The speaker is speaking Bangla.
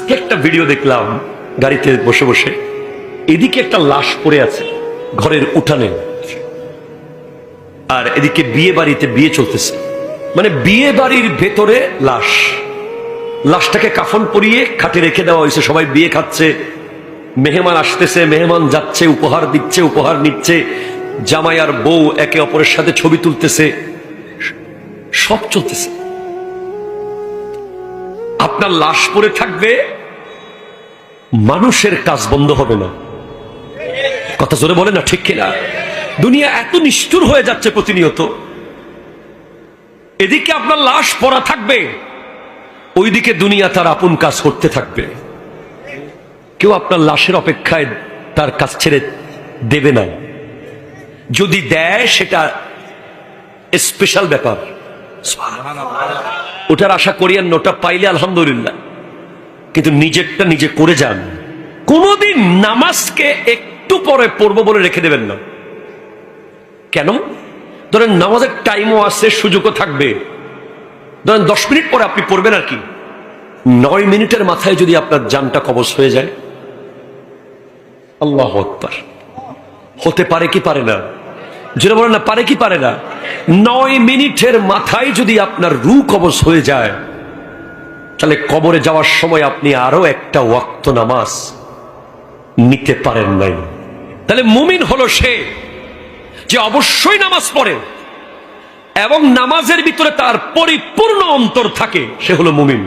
আজকে একটা ভিডিও দেখলাম গাড়িতে বসে বসে, এদিকে একটা লাশ পড়ে আছে ঘরের উঠানে, আর এদিকে বিয়ে বাড়িতে বিয়ে চলতেছে, মানে বিয়ে বাড়ির ভেতরে লাশ, লাশটাকে কাফন পরিয়ে খাটে রেখে দেওয়া হয়েছে। সবাই বিয়ে খাচ্ছে, মেহমান আসতেছে, মেহমান যাচ্ছে, উপহার দিচ্ছে, উপহার নিচ্ছে, জামাই আর বউ একে অপরের সাথে ছবি তুলতেছে, সব চলতেছে। আপনার লাশ পড়ে থাকবে, মানুষের কাজ বন্ধ হবে না। কথা জোরে বলে না, ঠিক কিনা? দুনিয়া এত নিষ্ঠুর হয়ে যাচ্ছে প্রতিনিয়ত। এদিকে আপনার লাশ পড়া থাকবে, ওইদিকে দুনিয়া তার আপন কাজ করতে থাকবে। কেউ আপনার লাশের অপেক্ষায় তার কাজ ছেড়ে দেবে না। যদি দেয় সেটা স্পেশাল ব্যাপার, ওটার আশা করিয়েন, ওটা পাইলে আলহামদুলিল্লাহ, কিন্তু নিজেরটা নিজে করে যান। কোনদিন নামাজকে একটু পরে পড়বো বলে রেখে দেবেন না। কেন? ধরেন নামাজের টাইমও আছে, সুযোগও থাকবে, ধরেন 10 মিনিট পরে আপনি পড়বেন, আর কি 9 মিনিটের মাথায় যদি আপনার জানটা কবজ হয়ে যায়, আল্লাহু আকবার। হতে পারে কি পারে না? যেটা বলেন না, পারে কি পারে না? 9 মিনিটের মাথায় যদি আপনার রূহ কবজ হয়ে যায়, তাহলে কবরে যাওয়ার সময় আপনি আরো একটা ওয়াক্ত নামাজ নিতে পারেন নাই। তাহলে মুমিন হলো সে যে অবশ্যই নামাজ পড়ে এবং নামাজের ভিতরে তার পরিপূর্ণ অন্তর থাকে, সে হলো মুমিন।